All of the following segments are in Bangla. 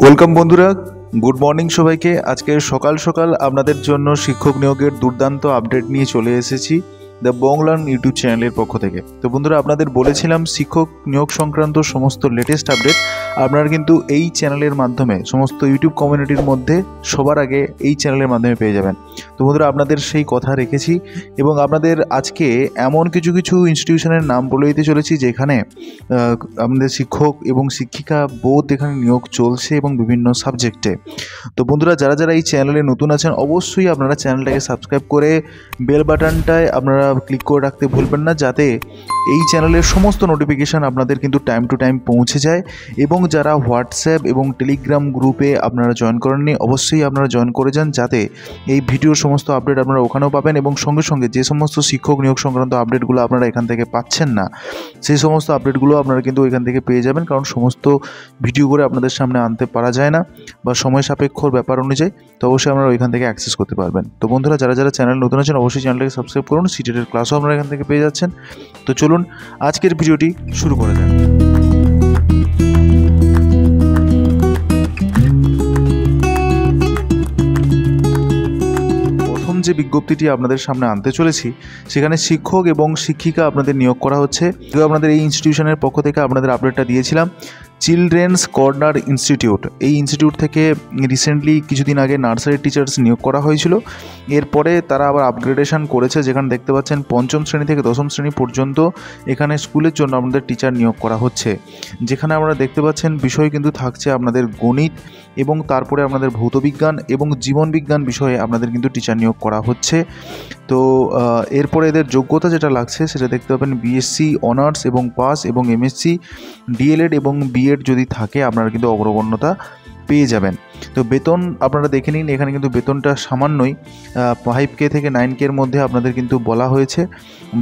ওয়েলকাম বন্ধুরা, গুড মর্নিং সবাইকে। আজকে সকাল সকাল আপনাদের জন্য শিক্ষক নিয়োগের দুর্দান্ত আপডেট নিয়ে চলে এসেছি দ্য বংলার্ন ইউটিউব চ্যানেলের পক্ষ থেকে। তো বন্ধুরা, আপনাদের বলেছিলাম শিক্ষক নিয়োগ সংক্রান্ত সমস্ত লেটেস্ট আপডেট আপনারা কিন্তু এই চ্যানেলের মাধ্যমে সমস্ত ইউটিউব কমিউনিটির মধ্যে সবার আগে এই চ্যানেলের মাধ্যমে পেয়ে যাবেন। তো বন্ধুরা, আপনাদের সেই কথা রেখেছি এবং আপনাদের আজকে এমন কিছু কিছু ইনস্টিটিউশনের নাম বলে দিতে চলেছি যেখানে আমাদের শিক্ষক এবং শিক্ষিকা বোধ এখানে নিয়োগ চলছে এবং বিভিন্ন সাবজেক্টে। তো বন্ধুরা, যারা যারা এই চ্যানেলে নতুন আছেন অবশ্যই আপনারা চ্যানেলটাকে সাবস্ক্রাইব করে বেল বাটনটায় আপনারা ক্লিক করে রাখতে ভুলবেন না, যাতে এই চ্যানেলের সমস্ত নোটিফিকেশান আপনাদের কিন্তু টাইম টু টাইম পৌঁছে যায়। এবং যারা হোয়াটসঅ্যাপ এবং টেলিগ্রাম গ্রুপে আপনারা জয়েন করেননি অবশ্যই আপনারা জয়েন করে যান, যাতে এই ভিডিওর সমস্ত আপডেট আপনারা ওখানেও পাবেন এবং সঙ্গে সঙ্গে যে সমস্ত শিক্ষক নিয়োগ সংক্রান্ত আপডেটগুলো আপনারা এখান থেকে পাচ্ছেন না সেই সমস্ত আপডেটগুলো আপনারা কিন্তু এখান থেকে পেয়ে যাবেন, কারণ সমস্ত ভিডিও করে আপনাদের সামনে আনতে পারা যায় না বা সময় সাপেক্ষর ব্যাপার অনুযায়ী। তো অবশ্যই আপনারা ওইখান থেকে অ্যাক্সেস করতে পারবেন। তো বন্ধুরা, যারা যারা চ্যানেল নতুন আছেন অবশ্যই চ্যানেলটাকে সাবস্ক্রাইব করুন। সিটেটের ক্লাসও আপনারা এখান থেকে পেয়ে যাচ্ছেন। তো চলুন আজকের ভিডিওটি শুরু করে দেন। যে বিজ্ঞপ্তিটি আপনাদের সামনে আনতে চলেছি সেখানে শিক্ষক এবং শিক্ষিকা আপনাদের নিয়োগ করা হচ্ছে। আপনাদের এই ইনস্টিটিউশনের পক্ষ থেকে আপনাদের আপডেটটা দিয়েছিলাম। চিলড্রেন্স কর্নার ইনস্টিটিউট, এই ইনস্টিটিউট থেকে রিসেন্টলি কিছুদিন আগে নার্সারি টিচার্স নিয়োগ করা হয়েছিল। এরপরে তারা আবার আপগ্রেডেশন করেছে, যেখানে দেখতে পাচ্ছেন পঞ্চম শ্রেণী থেকে দশম শ্রেণী পর্যন্ত এখানে স্কুলের জন্য আপনাদের টিচার নিয়োগ করা হচ্ছে। যেখানে আপনারা দেখতে পাচ্ছেন বিষয় কিন্তু থাকছে আপনাদের গণিত এবং তারপরে আপনাদের ভৌতবিজ্ঞান এবং জীবনবিজ্ঞান বিষয়ে আপনাদের কিন্তু টিচার নিয়োগ করা হচ্ছে। তো এরপরে এদের যোগ্যতা যেটা লাগছে সেটা দেখতে পাবেন বিএসসি অনার্স এবং পাস এবং এমএসসি ডিএলএড এবং বিএড যদি থাকে আপনারা কিন্তু অগ্রগণ্যতা পেয়ে যাবেন। তো বেতন আপনারা দেখে নিন, এখানে কিন্তু বেতনটা সামান্যই 5K থেকে 9K এর মধ্যে আপনাদের কিন্তু বলা হয়েছে।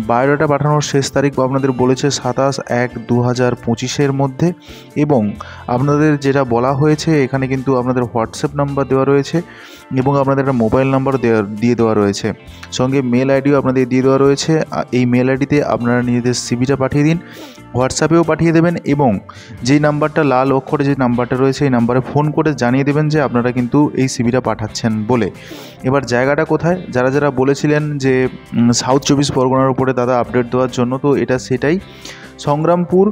বায়োডাটা পাঠানোর শেষ তারিখ আপনাদের বলেছে 27/1/2025 মধ্যে এবং আপনাদের যেটা বলা হয়েছে এখানে কিন্তু আপনাদের হোয়াটসঅ্যাপ নাম্বার দেওয়া রয়েছে এবং আপনাদের একটা মোবাইল নাম্বার দিয়ে দেওয়া রয়েছে, সঙ্গে মেল আইডিও আপনাদের দিয়ে দেওয়া রয়েছে। এই মেল আইডিতে আপনারা নিজেদের সিভিটা পাঠিয়ে দিন, হোয়াটসঅ্যাপেও পাঠিয়ে দেবেন এবং যেই নাম্বারটা লাল অক্ষরে যে নাম্বারটা রয়েছে এই নাম্বারে ফোন করে জানিয়ে দেবেন যে আপনারা কিন্তু এই সিভিটা পাঠাচ্ছেন বলে। এবার জায়গাটা কোথায়, যারা যারা বলেছিলেন যে সাউথ 24 পরগনার উপরে দাদা আপডেট দেওয়ার জন্য, তো এটা সেটাই। সংগ্রামপুর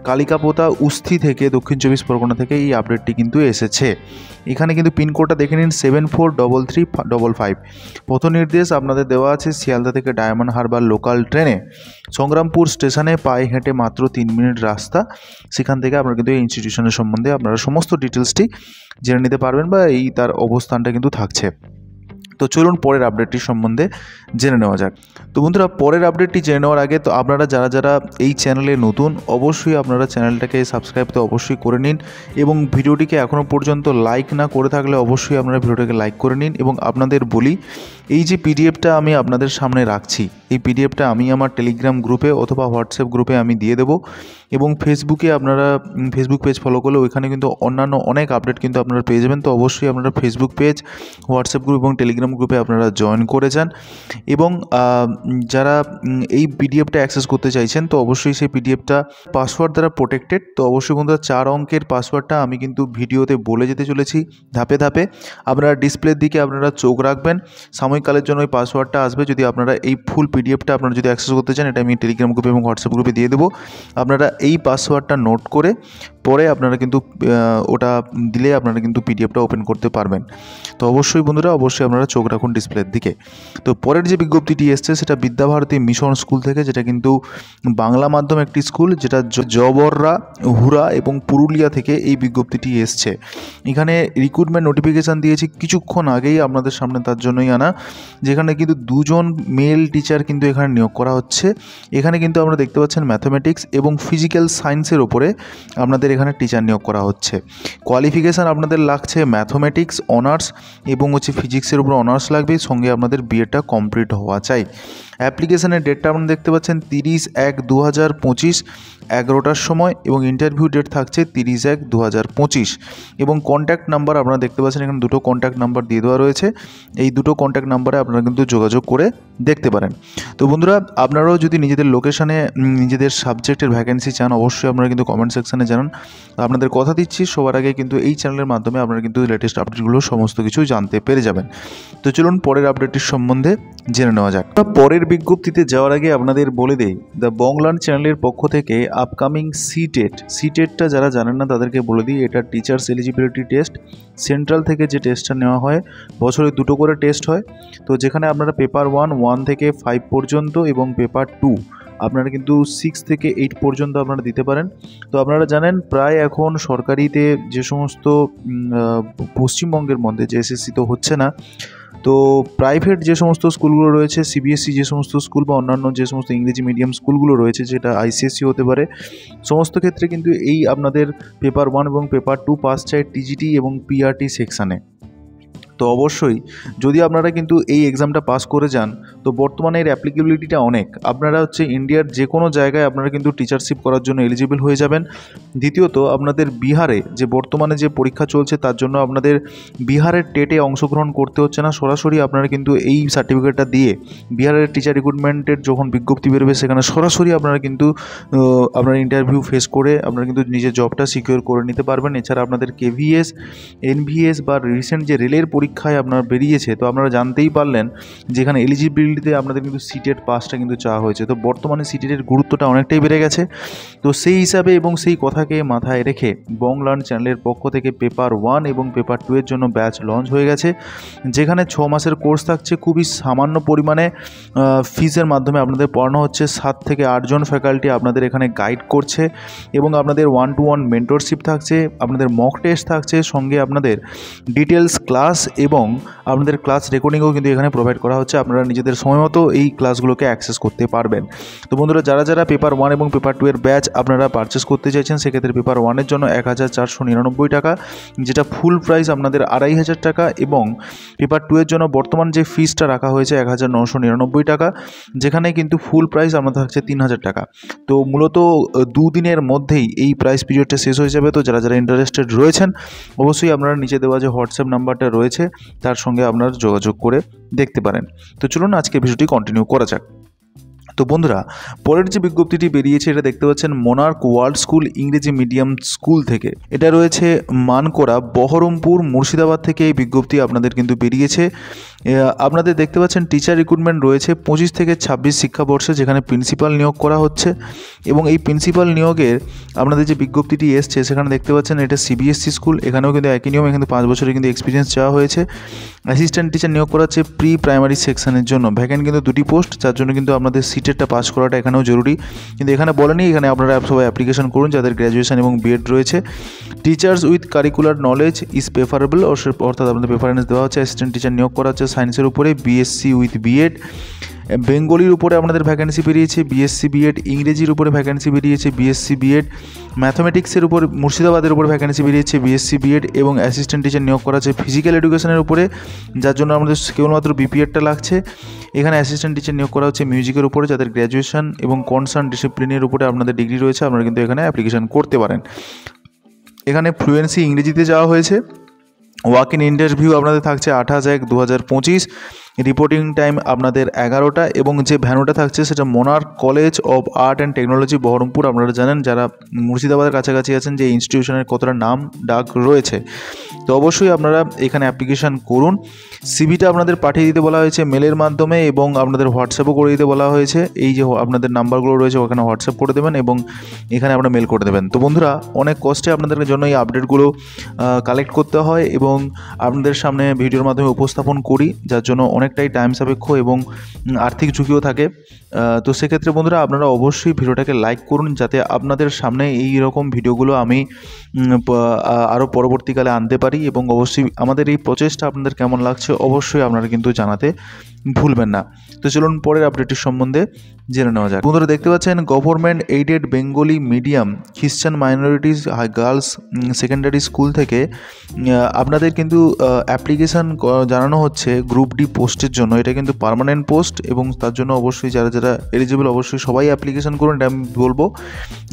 কালিকাপোতা উস্থি থেকে দক্ষিণ 24 পরগনা থেকে এই আপডেটটি কিন্তু এসেছে। এখানে কিন্তু পিনকোডটা দেখে নিন 743355। পথ নির্দেশ আপনাদের দেওয়া আছে শিয়ালদা থেকে ডায়মন্ড হারবার লোকাল ট্রেনে সংগ্রামপুর স্টেশনে পায়ে হেঁটে মাত্র 3 মিনিট রাস্তা। সেখান থেকে আপনারা কিন্তু এই ইনস্টিটিউশনের সম্বন্ধে আপনারা সমস্ত ডিটেলসটি জেনে নিতে পারবেন বা এই তার অবস্থানটা কিন্তু থাকছে। তো চলুন পরের আপডেটটি সম্বন্ধে জেনে নেওয়া যাক। তো বন্ধুরা, পরের আপডেটটি জেনে নেওয়ার আগে তো আপনারা যারা যারা এই চ্যানেলে নতুন অবশ্যই আপনারা চ্যানেলটাকে সাবস্ক্রাইব তো অবশ্যই করে নিন এবং ভিডিওটিকে এখনও পর্যন্ত লাইক না করে থাকলে অবশ্যই আপনারা ভিডিওটাকে লাইক করে নিন। এবং আপনাদের বলি, এই যে পিডিএফটা আমি আপনাদের সামনে রাখছি এই পিডিএফটা আমি আমার টেলিগ্রাম গ্রুপে অথবা হোয়াটসঅ্যাপ গ্রুপে আমি দিয়ে দেবো এবং ফেসবুকে আপনারা ফেসবুক পেজ ফলো করলে ওইখানে কিন্তু অন্যান্য অনেক আপডেট কিন্তু আপনারা পেয়ে যাবেন। তো অবশ্যই আপনারা ফেসবুক পেজ, হোয়াটসঅ্যাপ গ্রুপ এবং টেলিগ্রাম গ্রুপে আপনারা জয়েন করে যান এবং যারা এই পিডিএফটা অ্যাক্সেস করতে চাইছেন তো অবশ্যই সেই পিডিএফটা পাসওয়ার্ড দ্বারা প্রোটেক্টেড। তো অবশ্যই বন্ধুরা 4 অঙ্কের পাসওয়ার্ডটা আমি কিন্তু ভিডিওতে বলে যেতে চলেছি ধাপে ধাপে। আপনারা ডিসপ্লের দিকে আপনারা চোখ রাখবেন, সাময়িককালের জন্য ওই পাসওয়ার্ডটা আসবে। যদি আপনারা এই ফুল পিডিএফটা আপনারা যদি অ্যাক্সেস করতে চান, এটা আমি টেলিগ্রাম গ্রুপে এবং হোয়াটসঅ্যাপ গ্রুপে দিয়ে দেবো। আপনারা এই পাসওয়ার্ডটা নোট করে পরে আপনারা কিন্তু ওটা দিলে আপনারা কিন্তু পিডিএফটা ওপেন করতে পারবেন। তো অবশ্যই বন্ধুরা অবশ্যই আপনারা চোখ রাখুন ডিসপ্লের দিকে। তো পরের যে বিজ্ঞপ্তিটি এসছে সেটা বিদ্যাভারতী মিশন স্কুল থেকে, যেটা কিন্তু বাংলা মাধ্যম একটি স্কুল, যেটা জবররা হুরা এবং পুরুলিয়া থেকে এই বিজ্ঞপ্তিটি এসছে। এখানে রিক্রুটমেন্ট নোটিফিকেশান দিয়েছি কিছুক্ষণ আগেই আপনাদের সামনে, তার জন্যই আনা, যেখানে কিন্তু 2 জন মেল টিচার কিন্তু এখানে নিয়োগ করা হচ্ছে। এখানে কিন্তু আপনারা দেখতে পাচ্ছেন ম্যাথামেটিক্স এবং ফিজিক্যাল সায়েন্সের ওপরে আপনাদের এখানে টিচার নিয়োগ করা হচ্ছে। কোয়ালিফিকেশান আপনাদের লাগছে ম্যাথমেটিক্স অনার্স এবং ফিজিক্সের উপর অনার্স লাগবে, সঙ্গে আপনাদের বিএডটা কমপ্লিট হওয়া চাই। অ্যাপ্লিকেশনের ডেটটা আপনারা দেখতে পাচ্ছেন 30/1/2025 11টার সময়, এবং ইন্টারভিউ ডেট থাকছে 30/1/2025। এবং কন্ট্যাক্ট নাম্বার আপনারা দেখতে পাচ্ছেন এখানে দুটো কন্ট্যাক্ট নাম্বার দিয়ে দেওয়া রয়েছে। এই দুটো কন্ট্যাক্ট নাম্বারে আপনারা কিন্তু যোগাযোগ করে দেখতে পারেন। তো বন্ধুরা, আপনারাও যদি নিজেদের লোকেশানে নিজেদের সাবজেক্টের ভ্যাকেন্সি চান, অবশ্যই আপনারা কিন্তু কমেন্ট সেকশানে জানান। আপনাদের কথা দিচ্ছি, সবার আগে কিন্তু এই চ্যানেলের মাধ্যমে আপনারা কিন্তু লেটেস্ট আপডেটগুলো সমস্ত কিছু জানতে পেরে যাবেন। তো চলুন পরের আপডেটটির সম্বন্ধে জেনে নেওয়া যাক। পরের বিজ্ঞপ্তিতে যাওয়ার আগে আপনাদের বলে দেই, দ্য বংলার্ন চ্যানেলের পক্ষ থেকে আপকামিং সিটেটটা যারা জানেন না তাদেরকে বলে দিই, এটা টিচার্স এলিজিবিলিটি টেস্ট। সেন্ট্রাল থেকে যে টেস্টটা নেওয়া হয়, বছরে 2টো করে টেস্ট হয়। তো যেখানে আপনারা পেপার 1 থেকে 5 পর্যন্ত এবং পেপার 2 আপনারা কিন্তু 6 থেকে 8 পর্যন্ত আপনারা দিতে পারেন। তো আপনারা জানেন প্রায় এখন সরকারিতে যে সমস্ত পশ্চিমবঙ্গের মধ্যে যে এসএসসি তো হচ্ছে না, তো প্রাইভেট যে সমস্ত স্কুলগুলো রয়েছে, সিবিএসসি যে সমস্ত স্কুল বা অন্যান্য যে সমস্ত ইংরেজি মিডিয়াম স্কুলগুলো রয়েছে, যেটা আইসিএসসি হতে পারে, সমস্ত ক্ষেত্রে কিন্তু এই আপনাদের পেপার 1 এবং পেপার 2 পাস চাই টিজিটি এবং পিআরটি সেকশানে। তো অবশ্যই যদি আপনারা কিন্তু এই এক্সামটা পাস করে যান, তো বর্তমানে এর অ্যাপ্লিকেবিলিটিটা অনেক। আপনারা হচ্ছে ইন্ডিয়ার যে কোনো জায়গায় আপনারা কিন্তু টিচারশিপ করার জন্য এলিজিবল হয়ে যাবেন। দ্বিতীয়ত, আপনাদের বিহারে যে বর্তমানে যে পরীক্ষা চলছে তার জন্য আপনাদের বিহারের টেটে অংশগ্রহণ করতে হচ্ছে না, সরাসরি আপনারা কিন্তু এই সার্টিফিকেটটা দিয়ে বিহারের টিচার রিক্রুটমেন্টের যখন বিজ্ঞপ্তি বেরোবে সেখানে সরাসরি আপনারা কিন্তু আপনারা ইন্টারভিউ ফেস করে আপনারা কিন্তু নিজের জবটা সিকিউর করে নিতে পারবেন। এছাড়া আপনাদের কেভিএস, এনভিএস বা রিসেন্ট যে রেলের পরীক্ষায় আপনার বেরিয়েছে, তো আপনারা জানতেই পারলেন যেখানে এলিজিবিলিটিতে আপনাদের কিন্তু সিটেট পাসটা কিন্তু চাওয়া হয়েছে। তো বর্তমানে সিটেটের গুরুত্বটা অনেকটাই বেড়ে গেছে। তো সেই হিসাবে এবং সেই কথাকে মাথায় রেখে বংলার্ন চ্যানেলের পক্ষ থেকে পেপার 1 এবং পেপার 2 এর জন্য ব্যাচ লঞ্চ হয়ে গেছে, যেখানে 6 মাসের কোর্স থাকছে। খুবই সামান্য পরিমাণে ফিজের মাধ্যমে আপনাদের পড়ানো হচ্ছে। 7 থেকে 8 জন ফ্যাকাল্টি আপনাদের এখানে গাইড করছে, এবং আপনাদের 1-to-1 মেন্টরশিপ থাকছে, আপনাদের মক টেস্ট থাকছে, সঙ্গে আপনাদের ডিটেলস ক্লাস এবং আপনাদের ক্লাস রেকর্ডিংও কিন্তু এখানে প্রোভাইড করা হচ্ছে। আপনারা নিজেদের সময় মতো এই ক্লাসগুলোকে অ্যাক্সেস করতে পারবেন। তো বন্ধুরা, যারা যারা পেপার 1 এবং পেপার 2 এর ব্যাচ আপনারা পারচেস করতে চাইছেন, সেক্ষেত্রে পেপার 1 এর জন্য 1499 টাকা, যেটা ফুল প্রাইস আপনাদের 2500 টাকা, এবং পেপার 2 এর জন্য বর্তমান যে ফিসটা রাখা হয়েছে 1999 টাকা, যেখানে কিন্তু ফুল প্রাইস আপনাদের থাকছে 3000 টাকা। তো মূলত 2 দিনের মধ্যেই এই প্রাইস পিরিয়ডটা শেষ হয়ে যাবে। তো যারা যারা ইন্টারেস্টেড রয়েছেন, অবশ্যই আপনারা নিচে দেওয়া যে হোয়াটসঅ্যাপ নাম্বারটা রয়েছে তার সঙ্গে আপনারা যোগাযোগ করে দেখতে পারেন। তো চলুন আজকে ভিডিওটি কন্টিনিউ করা যাক। তো বন্ধুরা, পরের যে বিজ্ঞপ্তিটি বেরিয়েছে এটা দেখতে পাচ্ছেন মোনার্ক ওয়ার্ল্ড স্কুল ইংরেজি মিডিয়াম স্কুল থেকে। এটা রয়েছে মানকোড়া, বহরমপুর, মুর্শিদাবাদ থেকে এই বিজ্ঞপ্তি আপনাদের কিন্তু বেরিয়েছে। আপনাদের দেখতে পাচ্ছেন টিচার রিক্রুটমেন্ট রয়েছে 25 থেকে 26 শিক্ষাবর্ষে, যেখানে প্রিন্সিপাল নিয়োগ করা হচ্ছে। এবং এই প্রিন্সিপাল নিয়োগের আপনাদের যে বিজ্ঞপ্তিটি এসছে সেখানে দেখতে পাচ্ছেন এটা সিবিএসসি স্কুল। এখানেও কিন্তু একই নিয়মে কিন্তু 5 বছরের কিন্তু এক্সপিরিয়েন্স চাওয়া হয়েছে। অ্যাসিস্ট্যান্ট টিচার নিয়োগ করা হচ্ছে প্রি প্রাইমারি সেকশনের জন্য। ভ্যাকেন্ট কিন্তু 2টি পোস্ট, যার জন্য কিন্তু আপনাদের সিটেটটা পাস করাটা এখানেও জরুরি। কিন্তু এখানে বলেনি, এখানে আপনারা সবাই অ্যাপ্লিকেশন করুন যাদের গ্র্যাজুয়েশন এবং বিএড রয়েছে। Teachers with curricular knowledge is preferable, অর্থাৎ আপনাদের প্রেফারেন্স দেওয়া হচ্ছে। অ্যাসিস্ট্যান্ট টিচার নিয়োগ করা হচ্ছে সায়েন্সের উপরে, বিএসসি উইথ বিএড। বেঙ্গলির উপরে আপনাদের ভ্যাকেন্সি বেরিয়েছে, বিএসসি বিএড। ইংরেজির উপরে ভ্যাকেন্সি বেরিয়েছে, বিএসসি বিএড। ম্যাথমেটিক্সের উপর মুর্শিদাবাদের উপর ভ্যাকেন্সি বেরিয়েছে, বিএসসি বিএড। এবং অ্যাসিস্ট্যান্ট টিচার নিয়োগ করা আছে ফিজিক্যাল এডুকেশনের উপরে, যার জন্য আমাদের কেবলমাত্র বিপিএডটা লাগছে। এখানে অ্যাসিস্ট্যান্ট টিচার নিয়োগ করা হচ্ছে মিউজিকের উপরে, যাদের গ্র্যাজুয়েশন এবং কনসার্ন ডিসিপ্লিনের উপরে আপনাদের ডিগ্রি রয়েছে, আপনারা কিন্তু এখানে অ্যাপ্লিকেশন করতে পারেন। এখানে ফ্লুয়েন্সি ইংরেজিতে যাওয়া হয়েছে। ওয়াক ইন ইন্টারভিউ আপনাদের থাকছে 28/1/2025। রিপোর্টিং টাইম আপনাদের 11টা, এবং যে ভ্যানুটা থাকছে সেটা Monarch college of art and technology Baharampur. আপনারা জানেন যারা মুর্শিদাবাদের কাছাকাছি আছেন যে ইনস্টিটিউশনের কতটা নাম ডাক রয়েছে। তো অবশ্যই আপনারা এখানে অ্যাপ্লিকেশান করুন। সিভিটা আপনাদের পাঠিয়ে দিতে বলা হয়েছে মেলের মাধ্যমে, এবং আপনাদের হোয়াটসঅ্যাপও করে দিতে বলা হয়েছে। এই যে আপনাদের নাম্বারগুলো রয়েছে ওখানে হোয়াটসঅ্যাপ করে দেবেন এবং এখানে আপনারা মেল করে দেবেন। তো বন্ধুরা, অনেক কষ্টে আপনাদের জন্য এই আপডেটগুলো কালেক্ট করতে হয় এবং আপনাদের সামনে ভিডিওর মাধ্যমে উপস্থাপন করি, যার জন্য অনেকটাই টাইম সাপেক্ষ এবং আর্থিক ঝুঁকিও থাকে। তো সেক্ষেত্রে বন্ধুরা, আপনারা অবশ্যই ভিডিওটাকে লাইক করুন, যাতে আপনাদের সামনে এই রকম ভিডিওগুলো আমি আরও পরবর্তীকালে আনতে পারি। এবং অবশ্যই আমাদের এই প্রচেষ্টা আপনাদের কেমন লাগছে অবশ্যই আপনারা কিন্তু জানাতে ভুলবেন না। তো চলুন পরের আপডেটের সম্বন্ধে জেনে নেওয়া যাক। বন্ধুরা দেখতে পাচ্ছেন government aided Bengali medium Christian minorities girls secondary school থেকে আপনাদের কিন্তু অ্যাপ্লিকেশান জানানো হচ্ছে গ্রুপ ডি পোস্টের জন্য। এটা কিন্তু পার্মানেন্ট পোস্ট এবং তার জন্য অবশ্যই যারা যারা এলিজিবল অবশ্যই সবাই অ্যাপ্লিকেশান করুন, এটা আমি বলবো।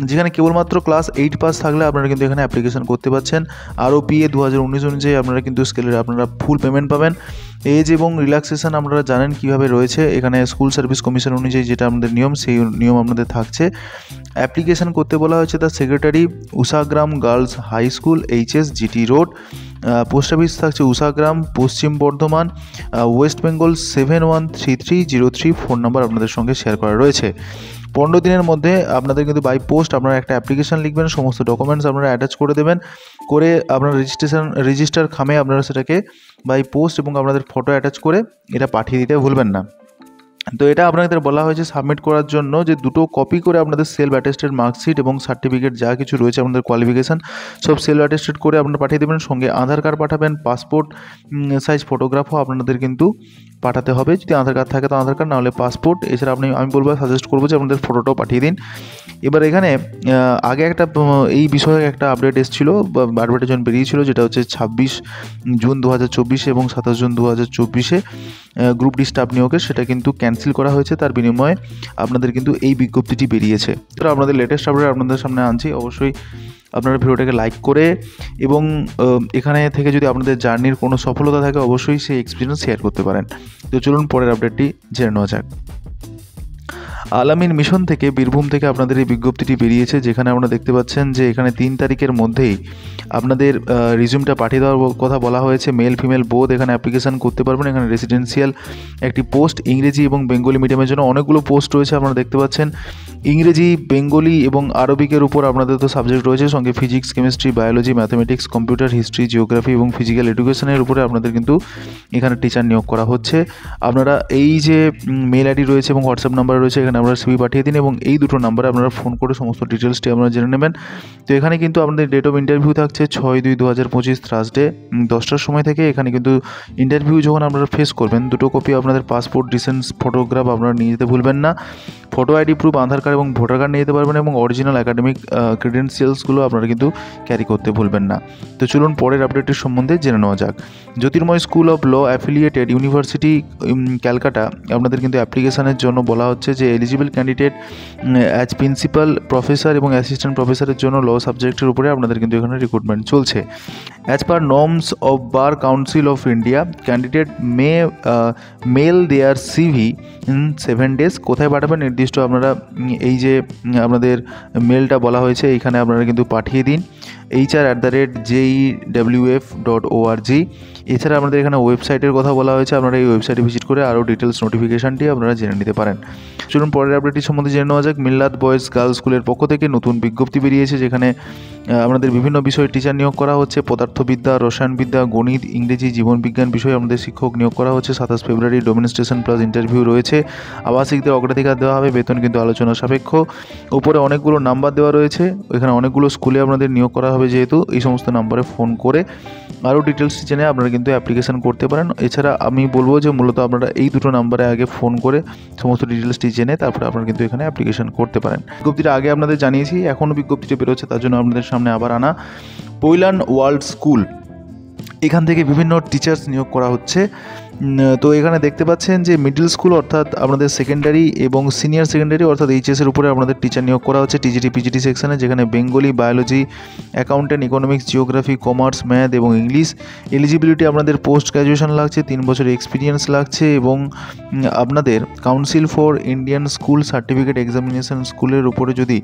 যেখানে কেবলমাত্র ক্লাস 8 পাস থাকলে আপনারা কিন্তু এখানে অ্যাপ্লিকেশান করতে পারছেন। ROPA 2019 অনুযায়ী আপনারা কিন্তু স্কেলের আপনারা ফুল পেমেন্ট পাবেন। এজ এবং রিল্যাক্সেশন আপনারা জানেন কিভাবে রয়েছে, এখানে স্কুল সার্ভিস কমিশন অনুযায়ী যেটা আমাদের নিয়ম সেই নিয়ম আপনাদের থাকছে। অ্যাপ্লিকেশান করতে বলা হয়েছে the secretary, Ushagram girls high school, HS GT road, post office থাকছে উষাগ্রাম, পশ্চিম Bardhaman, West Bengal 713303। Phone number আপনাদের সঙ্গে শেয়ার করা রয়েছে। 15 দিনের মধ্যে আপনাদের কিন্তু বাই পোস্ট আপনারা একটা অ্যাপ্লিকেশান লিখবেন, সমস্ত ডকুমেন্টস আপনারা অ্যাটাচ করে দেবেন, করে আপনার রেজিস্টার খামে আপনারা সেটাকে বাই পোস্ট এবং আপনাদের ফটো অ্যাটাচ করে এটা পাঠিয়ে দিতে ভুলবেন না। তো এটা আপনাদের বলা হয়েছে সাবমিট করার জন্য যে 2 কপি করে আপনাদের সেলফ অ্যাটেস্টেড মার্কশিট এবং সার্টিফিকেট যা কিছু রয়েছে আপনাদের কোয়ালিফিকেশান সব সেলফ অ্যাটেস্টেড করে আপনারা পাঠিয়ে দেবেন। সঙ্গে আধার কার্ড পাঠাবেন, পাসপোর্ট সাইজ ফটোগ্রাফও আপনাদের কিন্তু পাঠাতে হবে। যদি আধার কার্ড থাকে তো আধার কার্ড, না হলে পাসপোর্ট। এছাড়া আমি বলবো সাজেস্ট করবো যে আপনাদের ফটোটাও পাঠিয়ে দিন। এবার এখানে আগে একটা এই বিষয়ে একটা আপডেট এসেছিলো বা অ্যাডভার্টাইজমেন্ট বেরিয়েছিল, যেটা হচ্ছে 26 জুন 2024 এবং 27 জুন 2024 গ্রুপ ডি স্টাফ নিয়োগের, সেটা কিন্তু ক্যান্সেল করা হয়েছে। তার বিনিময়ে আপনাদের কিন্তু এই বিজ্ঞপ্তিটি বেরিয়েছে। তো আপনাদের লেটেস্ট আপডেট আপনাদের সামনে আনছি। অবশ্যই আপনারা ভিডিওটাকে লাইক করে এবং এখানে থেকে যদি আপনাদের জার্নির কোনো সফলতা থাকে অবশ্যই সেই এক্সপিরিয়েন্স শেয়ার করতে পারেন। তো চলুন পরের আপডেটটি জেনে নেওয়া যাক। আলামিন মিশন থেকে বীরভূম থেকে আপনাদের এই বিজ্ঞপ্তিটি বেরিয়েছে, যেখানে আপনারা দেখতে পাচ্ছেন যে এখানে 3 তারিখের মধ্যেই আপনাদের রিজিউমটা পাঠিয়ে দেওয়ার কথা বলা হয়েছে। মেল ফিমেল বোথ এখানে অ্যাপ্লিকেশান করতে পারবেন। এখানে রেসিডেন্সিয়াল একটি পোস্ট, ইংরেজি এবং বেঙ্গলি মিডিয়ামের জন্য অনেকগুলো পোস্ট রয়েছে আপনারা দেখতে পাচ্ছেন। ইংরেজি, বেঙ্গলি এবং আরবিকের উপর আপনাদের তো সাবজেক্ট রয়েছে, সঙ্গে physics, chemistry, biology, mathematics, computer, history, geography এবং ফিজিক্যাল এডুকেশনের উপরে আপনাদের কিন্তু এখানে টিচার নিয়োগ করা হচ্ছে। আপনারা এই যে মেল আইডি রয়েছে এবং হোয়াটসঅ্যাপ নাম্বার রয়েছে, এখানে আপনারা CV পাঠিয়ে দিন এবং এই 2 নাম্বারে আপনারা ফোন করে সমস্ত ডিটেলসটি আপনারা জেনে নেবেন। তো এখানে কিন্তু আপনাদের ডেট অফ ইন্টারভিউ থাকছে 6/2/2025 থার্সডে 10টার সময় থেকে। এখানে কিন্তু ইন্টারভিউ যখন আপনারা ফেস করবেন 2 কপি আপনাদের পাসপোর্ট ডিসেন্স ফটোগ্রাফ আপনারা নিয়ে যেতে ভুলবেন না। ফটো আইডি প্রুফ, আধার কার্ড এবং ভোটার কার্ড নিয়ে যেতে পারবেন এবং অরিজিনাল একাডেমিক ক্রেডেন্সিয়ালসগুলো আপনারা কিন্তু ক্যারি করতে ভুলবেন না। তো চলুন পরের আপডেটটির সম্বন্ধে জেনে নেওয়া যাক। Jyotirmoy school of law affiliated university Calcutta আপনাদের কিন্তু অ্যাপ্লিকেশানের জন্য বলা হচ্ছে যে eligible candidate as principal, professor এবং অ্যাসিস্ট্যান্ট প্রফেসরের জন্য ল সাবজেক্টের উপরে আপনাদের কিন্তু এখানে রিক্রুটমেন্ট চলছে। As per norms of Bar Council of India candidate may mail their CV in 7 days। কোথায় পাঠাবেন নির্দিষ্ট আপনারা এই যে আপনাদের মেলটা বলা হয়েছে এইখানে আপনারা কিন্তু পাঠিয়ে দিন hr@jewf.org। এছাড়া আপনাদের এখানে ওয়েবসাইটের কথা বলা হয়েছে, আপনারা এই ওয়েবসাইটে ভিজিট করে আরও ডিটেলস নোটিফিকেশানটি আপনারা জেনে নিতে পারেন। চলুন পরের আপডেটটি সম্বন্ধে জেনে নেওয়া যাক। মিল্লাত বয়েজ গার্লস স্কুলের পক্ষ থেকে নতুন বিজ্ঞপ্তি বেরিয়েছে, যেখানে আপনাদের বিভিন্ন বিষয়ে টিচার নিয়োগ করা হচ্ছে। পদার্থবিদ্যা, রসায়নবিদ্যা, গণিত, ইংরেজি, জীবনবিজ্ঞান বিষয়ে আমাদের শিক্ষক নিয়োগ করা হচ্ছে। 27 ফেব্রুয়ারি ডেমনস্ট্রেশন প্লাস ইন্টারভিউ রয়েছে। আবাসিকদের অগ্রাধিকার দেওয়া হবে, বেতন কিন্তু আলোচনা সাপেক্ষ। উপরে অনেকগুলো নাম্বার দেওয়া রয়েছে, এখানে অনেকগুলো স্কুলে আপনাদের নিয়োগ করা হবে, যেহেতু এই সমস্ত নাম্বারে ফোন করে আরও ডিটেলস জেনে আপনারা কিন্তু অ্যাপ্লিকেশান করতে পারেন। এছাড়া আমি বলবো যে মূলত আপনারা এই 2 নাম্বারে আগে ফোন করে সমস্ত ডিটেলসটি জেনে তারপরে আপনারা কিন্তু এখানে অ্যাপ্লিকেশান করতে পারেন। বিজ্ঞপ্তিটা আগে আপনাদের জানিয়েছি, এখনও বিজ্ঞপ্তিটা বেরোচ্ছে, তার জন্য আপনাদের সামনে আবার আনা। পৈলান ওয়ার্ল্ড স্কুল, এখান থেকে বিভিন্ন টিচার্স নিয়োগ করা হচ্ছে। তো এখানে দেখতে পাচ্ছেন যে মিডল স্কুল অর্থাৎ আপনাদের সেকেন্ডারি এবং সিনিয়র সেকেন্ডারি অর্থাৎ HS-এর উপরে আপনাদের টিচার নিয়োগ করা হচ্ছে TGT PGT সেকশানে, যেখানে Bengali, biology, accountant, economics, geography, commerce, math এবং ইংলিশ। এলিজিবিলিটি আপনাদের পোস্ট গ্র্যাজুয়েশন লাগছে, 3 বছরের এক্সপিরিয়েন্স লাগছে এবং আপনাদের council for Indian school certificate examination স্কুলের উপরে যদি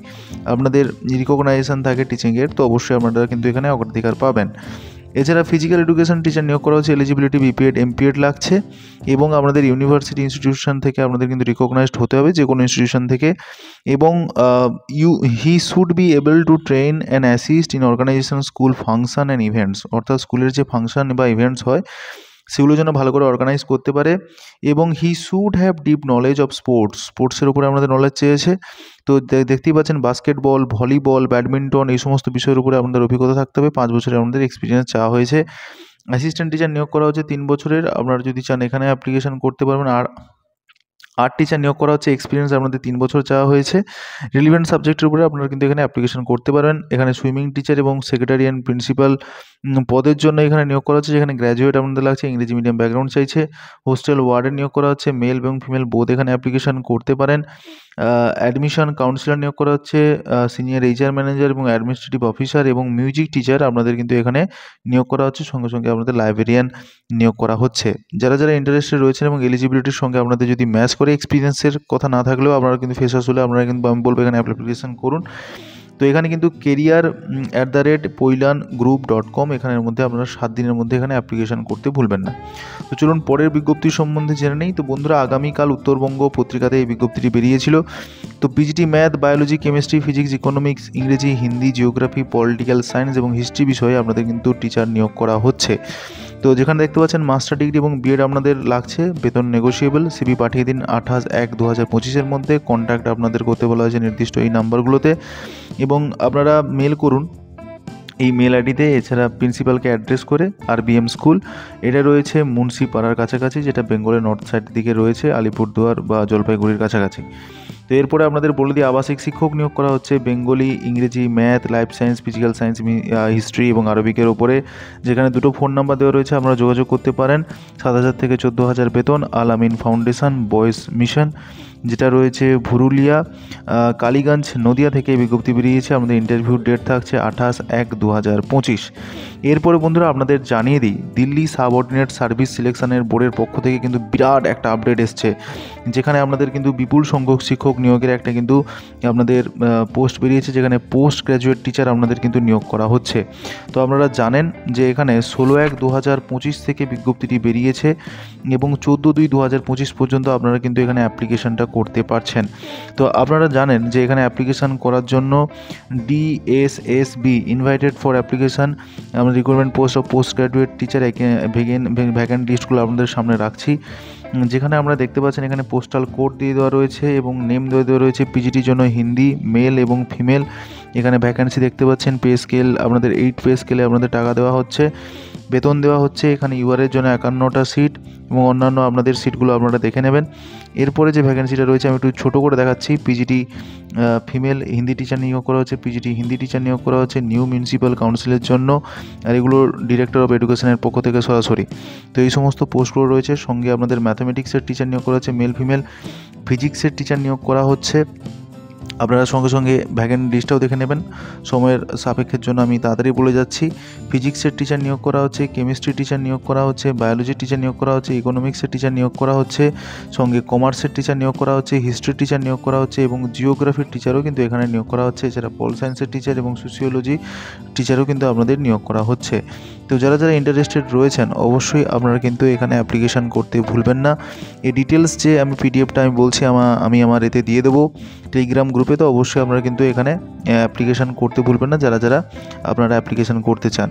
আপনাদের রিকগনাইজেশন থাকে টিচিংয়ের, তো অবশ্যই আপনারা কিন্তু এখানে অগ্রাধিকার পাবেন। এছাড়া ফিজিক্যাল এডুকেশন টিচার নিয়োগ করা হচ্ছে, এলিজিবিলিটি BPEড MPEড লাগছে এবং আপনাদের ইউনিভার্সিটি ইনস্টিটিউশন থেকে আপনাদের কিন্তু রিকগনাইজড হতে হবে, যে কোনো ইনস্টিটিউশন থেকে। এবং he should be able to train and assist in organisation school function and events, অর্থাৎ স্কুলের যে ফাংশন বা ইভেন্টস হয় সেগুলো যেন ভালো করে অর্গানাইজ করতে পারে। এবং he should have deep knowledge of স্পোর্টসের উপরে আমাদের নলেজ চেয়েছে। তো দেখতেই পাচ্ছেন বাস্কেটবল, ভলিবল, ব্যাডমিন্টন এই সমস্ত বিষয়ের উপরে আপনাদের অভিজ্ঞতা থাকতে হবে। 5 বছরের আমাদের এক্সপিরিয়েন্স চাওয়া হয়েছে। অ্যাসিস্ট্যান্ট টিচার নিয়োগ করা হচ্ছে 3 বছরের, আপনারা যদি চান এখানে অ্যাপ্লিকেশান করতে পারবেন। আর আর্ট টিচার নিয়োগ করা হচ্ছে, এক্সপিরিয়েন্স আপনাদের 3 বছর চাওয়া হয়েছে। রিলিভেন্ট সাবজেক্টের উপরে আপনারা কিন্তু এখানে অ্যাপ্লিকেশন করতে পারবেন। এখানে সুইমিং টিচার এবং সেক্রেটারি অ্যান্ড প্রিন্সিপাল পদের জন্য এখানে নিয়োগ করা হচ্ছে, যেখানে গ্র্যাজুয়েট আপনাদের লাগছে, ইংরেজি মিডিয়াম ব্যাকগ্রাউন্ড চাইছে। হোস্টেল ওয়ার্ডেন নিয়োগ করা হচ্ছে, মেল এবং ফিমেল বোথ এখানে অ্যাপ্লিকেশন করতে পারেন। অ্যাডমিশন কাউন্সিলর নিয়োগ করা হচ্ছে, সিনিয়র এইচআর ম্যানেজার এবং অ্যাডমিনিস্ট্রেটিভ অফিসার এবং মিউজিক টিচার আপনাদের কিন্তু এখানে নিয়োগ করা হচ্ছে। সঙ্গে সঙ্গে আপনাদের লাইব্রেরিয়ান নিয়োগ করা হচ্ছে। যারা যারা ইন্টারেস্টেড রয়েছেন এবং এলিজিবিলিটির সঙ্গে আপনাদের যদি ম্যাচ করে, এক্সপিরিয়েন্সের কথা না থাকলেও আপনারা কিন্তু ফ্রেশার্স হলে আপনারা কিন্তু, আমি বলবো এখানে অ্যাপ্লিকেশন করুন। তো এখানে কিন্তু career@poilan.group.com এখানের মধ্যে আপনারা 7 দিনের মধ্যে এখানে অ্যাপ্লিকেশন করতে ভুলবেন না। তো চলুন পরের বিজ্ঞপ্তি সম্বন্ধে জেনে নেই। তো বন্ধুরা, আগামীকাল উত্তরবঙ্গ পত্রিকাতে এই বিজ্ঞপ্তিটি বেরিয়েছিল। তো PGT math, biology, chemistry, physics, economics, ইংরেজি, হিন্দি, জিওগ্রাফি, পলিটিক্যাল সায়েন্স এবং হিস্ট্রি বিষয়ে আপনাদের কিন্তু টিচার নিয়োগ করা হচ্ছে। তো যেখানে দেখতে পাচ্ছেন মাস্টার ডিগ্রি এবং বিএড আপনাদের লাগছে, বেতন নেগোশিয়েবল। সিভি পাঠিয়ে দিন 28/1/2025 মধ্যে। কন্ট্যাক্ট আপনাদের করতে বলা হয়েছে নির্দিষ্ট এই নাম্বারগুলোতে এবং আপনারা মেল করুন এই মেল আইডিতে। এছাড়া প্রিন্সিপালকে অ্যাড্রেস করে RBM স্কুল, এটা রয়েছে মুন্সিপাড়ার কাছাকাছি, যেটা বেঙ্গলের নর্থ সাইড দিকে রয়েছে, আলিপুরদুয়ার বা জলপাইগুড়ির কাছাকাছি। তো এরপরে আপনাদের বলে দিই, আবাসিক শিক্ষক নিয়োগ করা হচ্ছে বেঙ্গলি, ইংরেজি, math, life science, physical science, history এবং আরবিকের ওপরে, যেখানে দুটো ফোন নাম্বার দেওয়া রয়েছে, আপনারা যোগাযোগ করতে পারেন। 7,000 থেকে 14,000 বেতন। আল আমিন ফাউন্ডেশন বয়েজ মিশন, যেটা রয়েছে ভুরুলিয়া, কালীগঞ্জ, নদিয়া থেকে বিজ্ঞপ্তি বেরিয়েছে। আমাদের ইন্টারভিউ ডেট থাকছে 28/1/2025। এরপরে বন্ধুরা আপনাদের জানিয়ে দিই, দিল্লি সাবঅর্ডিনেট সার্ভিস সিলেকশনের বোর্ডের পক্ষ থেকে কিন্তু বিরাট একটা আপডেট এসছে, যেখানে আপনাদের কিন্তু বিপুল সংখ্যক শিক্ষক নিয়োগের একটা কিন্তু আপনাদের পোস্ট বেরিয়েছে, যেখানে পোস্ট গ্র্যাজুয়েট টিচার আপনাদের কিন্তু নিয়োগ করা হচ্ছে। তো আপনারা জানেন যে এখানে 16/1/2025 থেকে বিজ্ঞপ্তিটি বেরিয়েছে এবং 14/2/2025 পর্যন্ত আপনারা কিন্তু এখানে অ্যাপ্লিকেশনটা করতে পারছেন। তো আপনারা জানেন যে এখানে অ্যাপ্লিকেশান করার জন্য DSSB ইনভাইটেড ফর অ্যাপ্লিকেশান, আমরা recruitment post of post graduate teacher vacant লিস্টগুলো আপনাদের সামনে রাখছি, যেখানে আমরা দেখতে পাচ্ছেন এখানে পোস্টাল কোড দিয়ে দেওয়া রয়েছে এবং নেম দিয়ে দেওয়া রয়েছে। পিজিটির জন্য হিন্দি, মেল এবং ফিমেল। এখানে ভ্যাকেন্সি দেখতে পাচ্ছেন, পে স্কেল আপনাদের 8 পে স্কেলে আপনাদের টাকা দেওয়া হচ্ছে, বেতন দেওয়া হচ্ছে। এখানে ইউআরের জন্য 51টা সিট এবং অন্যান্য আপনাদের সিটগুলো আপনারা দেখে নেবেন। এরপরে যে ভ্যাকেন্সিটা রয়েছে আমি একটু ছোটো করে দেখাচ্ছি। পিজিটি ফিমেল হিন্দি টিচার নিয়োগ করা হচ্ছে, পিজিটি হিন্দি টিচার নিয়োগ করা হচ্ছে নিউ মিউনিসিপ্যাল কাউন্সিলের জন্য, আর এগুলো ডিরেক্টর অফ এডুকেশনের পক্ষ থেকে সরাসরি। তো এই সমস্ত পোস্টগুলো রয়েছে। সঙ্গে আপনাদের ম্যাথামেটিক্সের টিচার নিয়োগ করা হচ্ছে মেল ফিমেল, ফিজিক্সের টিচার নিয়োগ করা হচ্ছে। আপনারা সঙ্গে সঙ্গে ভ্যাকেন্ট লিস্টটাও দেখে নেবেন, সময়ের সাপেক্ষের জন্য আমি তাড়াতাড়ি বলে যাচ্ছি। ফিজিক্সের টিচার নিয়োগ করা হচ্ছে, কেমিস্ট্রি টিচার নিয়োগ করা হচ্ছে, বায়োলজির টিচার নিয়োগ করা হচ্ছে, ইকোনমিক্সের টিচার নিয়োগ করা হচ্ছে, সঙ্গে কমার্সের টিচার নিয়োগ করা হচ্ছে, হিস্ট্রি টিচার নিয়োগ করা হচ্ছে এবং জিওগ্রাফির টিচারও কিন্তু এখানে নিয়োগ করা হচ্ছে। এছাড়া পল সায়েন্সের টিচার এবং সোশিওলজি টিচারও কিন্তু আপনাদের নিয়োগ করা হচ্ছে। তো যারা যারা ইন্টারেস্টেড রয়েছেন অবশ্যই আপনারা কিন্তু এখানে অ্যাপ্লিকেশান করতে ভুলবেন না। এই ডিটেলস যে আমি পিডিএফটা আমি বলছি আমি আমার এতে দিয়ে দেবো টেলিগ্রাম গ্রুপে। তো অবশ্যই আপনারা কিন্তু এখানে অ্যাপ্লিকেশান করতে ভুলবেন না, যারা যারা আপনারা অ্যাপ্লিকেশান করতে চান।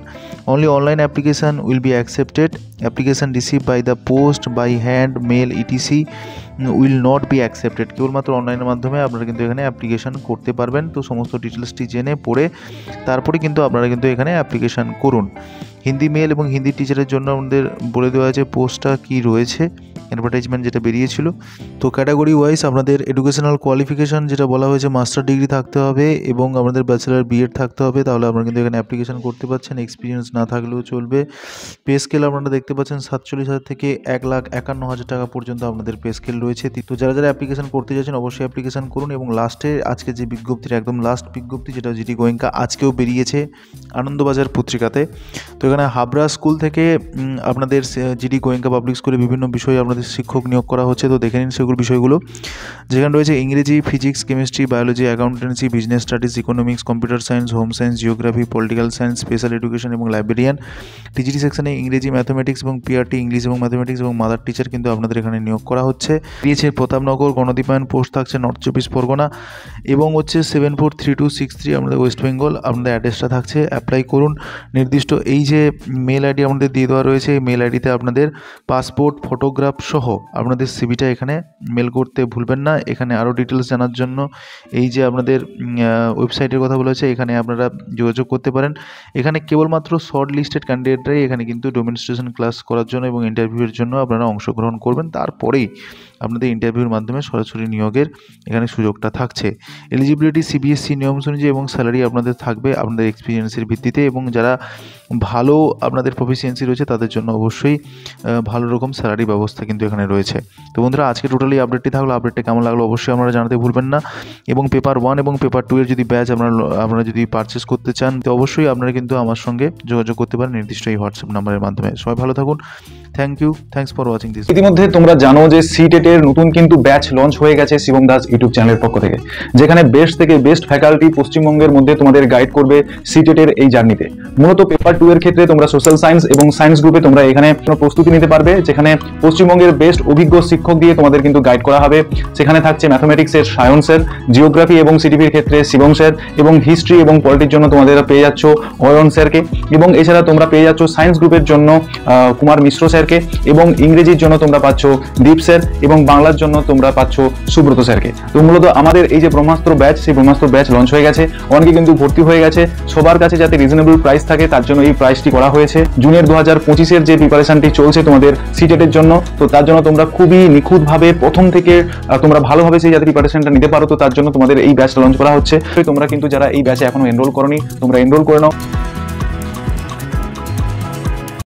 Only online application will be accepted. Application receive by the post, by hand, mail etc will not be accepted. কেবলমাত্র অনলাইনের মাধ্যমে আপনারা কিন্তু এখানে অ্যাপ্লিকেশান করতে পারবেন। তো সমস্ত ডিটেলসটি জেনে পড়ে তারপরে কিন্তু আপনারা কিন্তু এখানে অ্যাপ্লিকেশান করুন। হিন্দি মেল এবং হিন্দি টিচারের জন্য আমাদের বলে দেওয়া আছে পোস্টটা কী রয়েছে, অ্যাডভার্টাইজমেন্ট যেটা বেরিয়েছিল। তো ক্যাটাগরি ওয়াইজ আপনাদের এডুকেশনাল কোয়ালিফিকেশান যেটা বলা হয়েছে, মাস্টার ডিগ্রি থাকতে হবে এবং আমাদের ব্যাচেলার বিএড থাকতে হবে, তাহলে আপনারা কিন্তু এখানে অ্যাপ্লিকেশান করতে পারছেন। এক্সপিরিয়েন্স না থাকলেও চলবে। পে স্কেল আপনারা দেখতে পাচ্ছেন 47,000 থেকে 1,51,000 টাকা পর্যন্ত আপনাদের পে স্কেল রয়েছে। তো যারা যারা অ্যাপ্লিকেশান করতে যাচ্ছেন অবশ্যই অ্যাপ্লিকেশান করুন। এবং লাস্টে আজকে যে বিজ্ঞপ্তিটা একদম লাস্ট বিজ্ঞপ্তি, যেটা জিডি গোয়েঙ্কা আজকেও বেরিয়েছে আনন্দবাজার পত্রিকাতে। তো এখানে হাবড়া স্কুল থেকে আপনাদের জিডি গোয়েঙ্কা পাবলিক স্কুলে বিভিন্ন বিষয়ে আপনাদের শিক্ষক নিয়োগ করা হচ্ছে। তো দেখে নিন সেগুলো বিষয়গুলো, যেখানে রয়েছে ইংরেজি, physics, chemistry, biology, accountancy, business studies, economics, computer science, home science, geography, political science, special education এবং লাইব্রেরিয়ান। টিজিটি সেকশনে ইংরেজি, ম্যাথমেটিক্স এবং পিআরটি ইংলিশ এবং ম্যাথমেটিক্স এবং মাদার টিচার কিন্তু আপনাদের এখানে নিয়োগ করা হচ্ছে। দিয়েছে প্রতাপনগর গণদীপায়ন, পোস্ট থাকছে নর্থ 24 পরগনা এবং হচ্ছে 743263 আমাদের ওয়েস্ট বেঙ্গল। আপনাদের অ্যাড্রেসটা থাকছে, অ্যাপ্লাই করুন। নির্দিষ্ট এই যে মেল আইডি আমাদের দিয়ে দেওয়া রয়েছে, এই মেল আইডিতে আপনাদের পাসপোর্ট ফটোগ্রাফ সহ আপনাদের সিভিটা এখানে মেল করতে ভুলবেন না। এখানে আরও ডিটেলস জানার জন্য এই যে আপনাদের ওয়েবসাইটের কথা বলা হয়েছে, এখানে আপনারা যোগাযোগ করতে পারেন। এখানে কেবলমাত্র শর্ট লিস্টেড ক্যান্ডিডেটরাই এখানে কিন্তু ডেমনস্ট্রেশন ক্লাস করার জন্য এবং ইন্টারভিউয়ের জন্য আপনারা অংশগ্রহণ করবেন। তারপরেই আপনাদের ইন্টারভিউর মাধ্যমে সরাসরি নিয়োগের এখানে সুযোগটা থাকছে। এলিজিবিলিটি সিবিএসসি নিয়ম অনুযায়ী এবং স্যালারি আপনাদের থাকবে আপনাদের এক্সপিরিয়েন্সের ভিত্তিতে, এবং যারা ভালো আপনাদের প্রফিসিয়েন্সি রয়েছে তাদের জন্য অবশ্যই ভালো রকম স্যালারি ব্যবস্থা কিন্তু এখানে রয়েছে। তো বন্ধুরা, আজকে টোটালি আপডেটটি থাকলো। আপডেটটা কেমন লাগলো অবশ্যই আপনারা জানাতে ভুলবেন না, এবং পেপার 1 এবং পেপার 2 এর যদি ব্যাচ আপনারা যদি পারচেস করতে চান তো অবশ্যই আপনারা কিন্তু আমার সঙ্গে যোগাযোগ করতে পারেন নির্দিষ্ট এই হোয়াটসঅ্যাপ নাম্বারের মাধ্যমে। সবাই ভালো থাকুন। Thanks for watching this. ইতিমধ্যে তোমরা জানো যে সিটেট এর নতুন কিন্তু ব্যাচ লঞ্চ হয়ে গেছে শিবম দাস ইউটিউব চ্যানেলের পক্ষ থেকে, যেখানে বেস্ট থেকে বেস্ট ফ্যাকাল্টি পশ্চিমবঙ্গের মধ্যে তোমাদের গাইড করবে সিটেট এর এই জার্নিতে। মূলত পেপার 2 এর ক্ষেত্রে তোমরা সোশ্যাল সায়েন্স এবং সায়েন্স গ্রুপে তোমরা এখানে প্রস্তুতি নিতে পারবে, যেখানে পশ্চিমবঙ্গের বেস্ট অভিজ্ঞ শিক্ষক দিয়ে তোমাদের কিন্তু গাইড করা হবে। সেখানে থাকছে ম্যাথমেটিক্স এর সায়ন স্যার, জিওগ্রাফি এবং সিটিভির ক্ষেত্রে শিবম স্যার, এবং হিস্ট্রি এবং পলিটির জন্য তোমাদের পেয়ে যাচ্ছ অয়ন স্যারকে, এবং এছাড়া তোমরা পেয়ে যাচ্ছ সায়েন্স গ্রুপের জন্য কুমার মিশ্র স্যারকে, এবং ইংরেজির জন্য তোমরা পাচ্ছ দীপ স্যার, এবং বাংলার জন্য তোমরা পাচ্ছ সুব্রত স্যারকে। তো মূলত আমাদের এই যে ব্রহ্মাস্ত্র ব্যাচ, সেই ব্রহ্মাস্ত্র ব্যাচ লঞ্চ হয়ে গেছে, অনেকে কিন্তু ভর্তি হয়ে গেছে। সবার কাছে যাতে রিজনেবল প্রাইস থাকে তার জন্য এই প্রাইসটি করা হয়েছে। জুনিয়র 2025-এর যে প্রিপারেশনটি চলছে তোমাদের সিটেটের জন্য, তো তার জন্য তোমরা খুবই নিখুঁতভাবে প্রথম থেকে তোমরা ভালোভাবে সেই যাতে প্রিপারেশনটা নিতে পারো, তো তার জন্য তোমাদের এই ব্যাচটা লঞ্চ করা হচ্ছে। তোমরা কিন্তু যারা এই ব্যাচে এখনো এনরোল করোনি তোমরা এনরোল করে নাও।